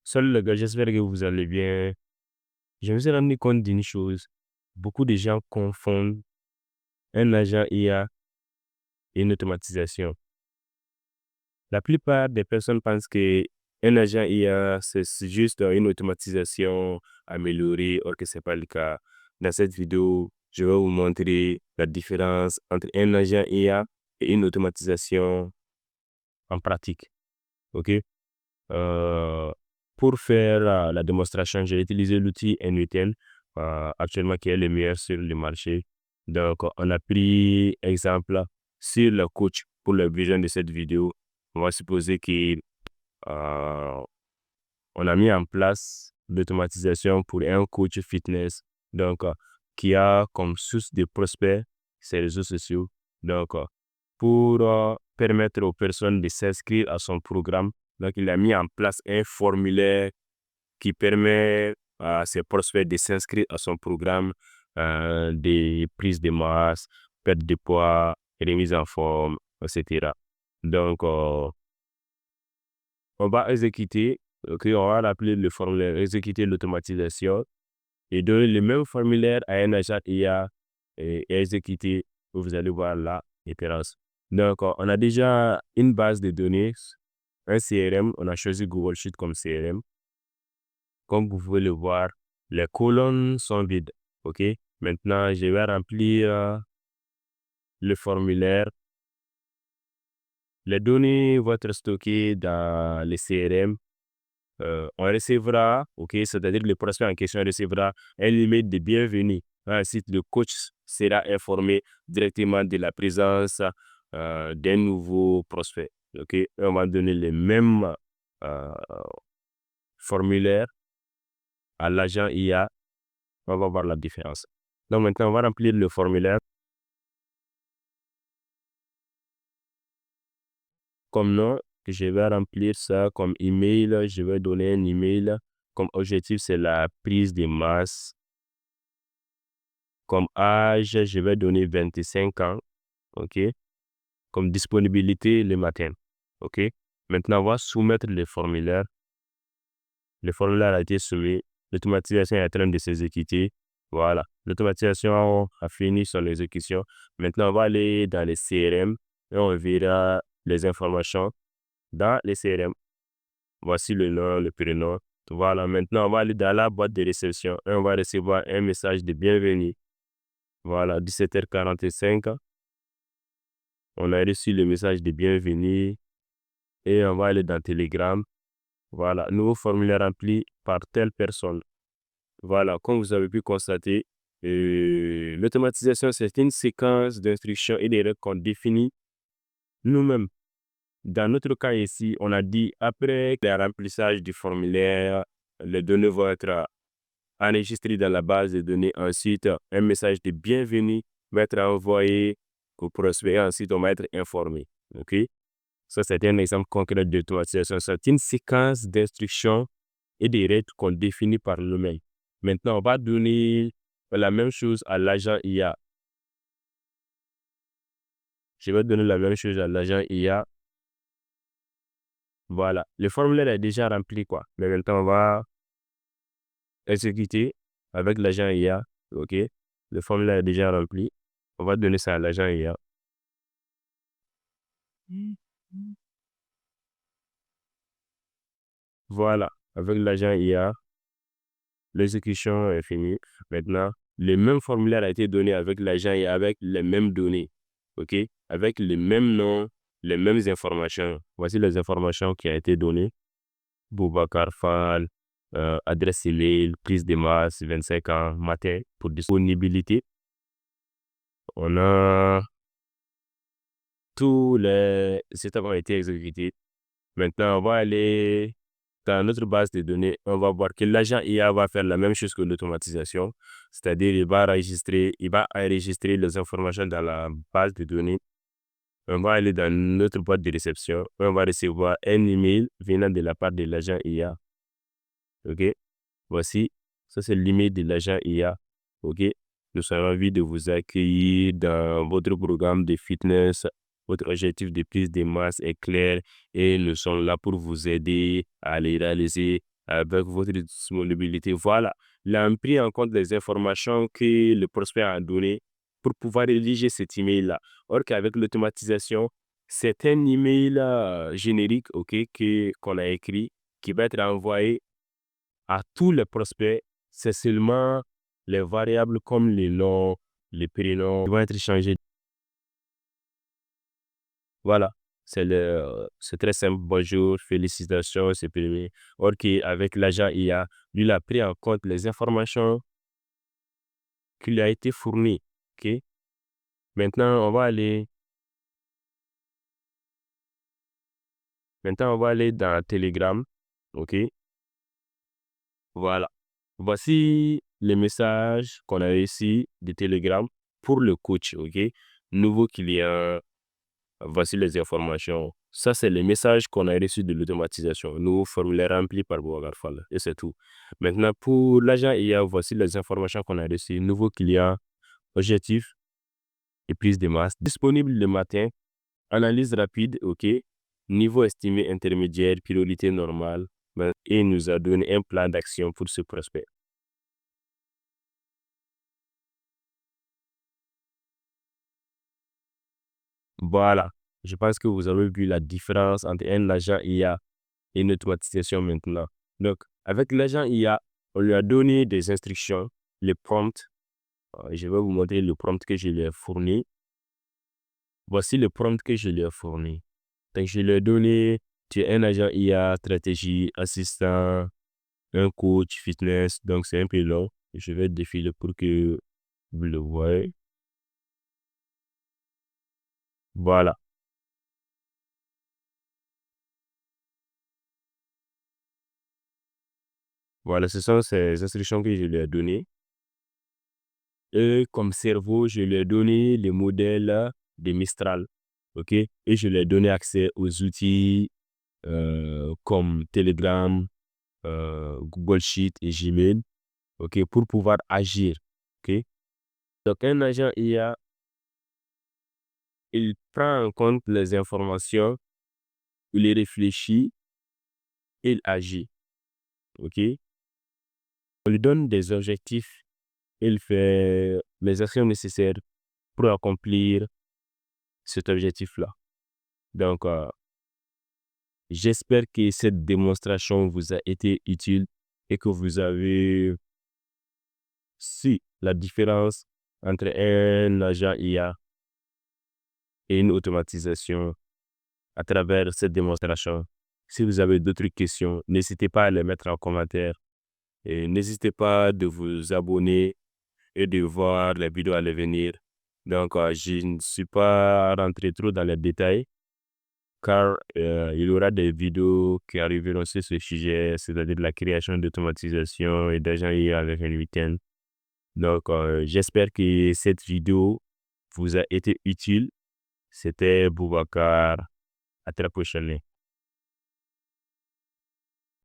Salut les gars, j'espère que vous allez bien. Je me suis rendu compte d'une chose. Beaucoup de gens confondent un agent IA et une automatisation. La plupart des personnes pensent que un agent IA, c'est juste une automatisation améliorée, or que ce n'est pas le cas. Dans cette vidéo, je vais vous montrer la différence entre un agent IA et une automatisation en pratique. OK? Euh, pour faire la démonstration, j'ai utilisé l'outil NUTN, actuellement qui est le meilleur sur le marché. Donc, on a pris exemple sur le coach pour la vision de cette vidéo. On va supposer qu'on a mis en place l'automatisation pour un coach fitness, donc qui a comme source de prospects ses réseaux sociaux. Donc, pour permettre aux personnes de s'inscrire à son programme, donc il a mis en place un formulaire qui permet à ses prospects de s'inscrire à son programme, des prises de masse, perte de poids, remise en forme, etc. Donc, on va exécuter, on va l'appeler le formulaire, exécuter l'automatisation et donner le même formulaire à un agent IA et exécuter. Vous allez voir la différence. Donc, on a déjà une base de données, un CRM. On a choisi Google Sheet comme CRM. Comme vous pouvez le voir, les colonnes sont vides. OK? Maintenant, je vais remplir le formulaire. Les données vont être stockées dans le CRM. On recevra, OK, c'est-à-dire le prospect en question recevra un email de bienvenue. Ainsi, le coach sera informé directement de la présence d'un nouveau prospect. OK? Et on va donner le même formulaire à l'agent IA. On va voir la différence. Donc maintenant, on va remplir le formulaire. Comme nom, je vais remplir ça comme email. Je vais donner un email. Comme objectif, c'est la prise de masse. Comme âge, je vais donner 25 ans. OK? Comme disponibilité, le matin. OK? Maintenant, on va soumettre le formulaire. Le formulaire a été soumis. L'automatisation est en train de s'exécuter. Voilà. L'automatisation a fini son exécution. Maintenant, on va aller dans les CRM et on verra les informations dans les CRM. Voici le nom, le prénom. Voilà. Maintenant, on va aller dans la boîte de réception et on va recevoir un message de bienvenue. Voilà. 17h45. On a reçu le message de bienvenue et on va aller dans Telegram. Voilà. Nouveau formulaire rempli par telle personne. Voilà, comme vous avez pu constater, l'automatisation, c'est une séquence d'instructions et des règles qu'on définit nous-mêmes. Dans notre cas ici, on a dit après le remplissage du formulaire, les données vont être enregistrées dans la base de données. Ensuite, un message de bienvenue va être envoyé au prospect. Ensuite, on va être informé. OK? Ça, c'est un exemple concret d'automatisation. C'est une séquence d'instructions et des règles qu'on définit par nous-mêmes. Maintenant, on va donner la même chose à l'agent IA. Je vais donner la même chose à l'agent IA. Voilà. Le formulaire est déjà rempli, quoi. Mais maintenant, on va exécuter avec l'agent IA. OK? Le formulaire est déjà rempli. On va donner ça à l'agent IA. Voilà. Avec l'agent IA, l'exécution est finie. Maintenant, le même formulaire a été donné avec l'agent IA avec les mêmes données. OK? Avec le même nom, les mêmes informations. Voici les informations qui ont été données. Boubacar Fall, adresse email, prise de masse, 25 ans, matin, pour disponibilité. On a tous les étapes ont été exécutées. Maintenant, on va aller dans notre base de données. On va voir que l'agent IA va faire la même chose que l'automatisation. C'est-à-dire, il va enregistrer les informations dans la base de données. On va aller dans notre boîte de réception. On va recevoir un email venant de la part de l'agent IA. OK? Voici, ça c'est l'email de l'agent IA. OK? Nous sommes ravis de vous accueillir dans votre programme de fitness. Votre objectif de prise de masse est clair et nous sommes là pour vous aider à les réaliser avec votre disponibilité. Voilà. Il a pris en compte les informations que le prospect a données pour pouvoir rédiger cet email-là. Or qu'avec l'automatisation, c'est un email générique, OK, qu'on a écrit, qui va être envoyé à tous les prospects. C'est seulement les variables comme les noms, les prénoms qui vont être changés. Voilà. C'est très simple. Bonjour, félicitations, c'est permis. Or qu'avec l'agent IA, lui, il a pris en compte les informations qui lui a été fournies. OK? Maintenant, on va aller dans Telegram. OK? Voilà. Voici les messages qu'on a reçus de Telegram pour le coach. OK? Nouveau client. Voici les informations. Ça, c'est les messages qu'on a reçus de l'automatisation. Nouveau formulaire rempli par Boubacar Fall. Et c'est tout. Maintenant, pour l'agent IA, voici les informations qu'on a reçues. Nouveau client, objectif et prise de masse. Disponible le matin. Analyse rapide, OK. Niveau estimé intermédiaire, priorité normale. Et il nous a donné un plan d'action pour ce prospect. Voilà. Je pense que vous avez vu la différence entre un agent IA et une automatisation maintenant. Donc, avec l'agent IA, on lui a donné des instructions, les prompts. Je vais vous montrer le prompt que je lui ai fourni. Voici le prompt que je lui ai fourni. Donc, je lui ai donné, tu es un agent IA, stratégie, assistant, un coach, fitness. Donc, c'est un peu long. Je vais défiler pour que vous le voyez. Voilà. Voilà, ce sont ces instructions que je lui ai données. Et comme cerveau, je lui ai donné le modèle de Mistral. OK? Et je lui ai donné accès aux outils comme Telegram, Google Sheet et Gmail, OK, pour pouvoir agir. OK? Donc, un agent IA, il prend en compte les informations, il les réfléchit, il agit. OK? On lui donne des objectifs, il fait les actions nécessaires pour accomplir cet objectif-là. Donc, j'espère que cette démonstration vous a été utile et que vous avez su la différence entre un agent IA et une automatisation à travers cette démonstration. Si vous avez d'autres questions, n'hésitez pas à les mettre en commentaire et n'hésitez pas de vous abonner et de voir les vidéos à l'avenir. Donc, je ne suis pas rentré trop dans les détails car il y aura des vidéos qui arriveront sur ce sujet, c'est-à-dire la création d'automatisation et d'agents IA avec un week-end. Donc, j'espère que cette vidéo vous a été utile. C'était Boubacar. À très prochainement.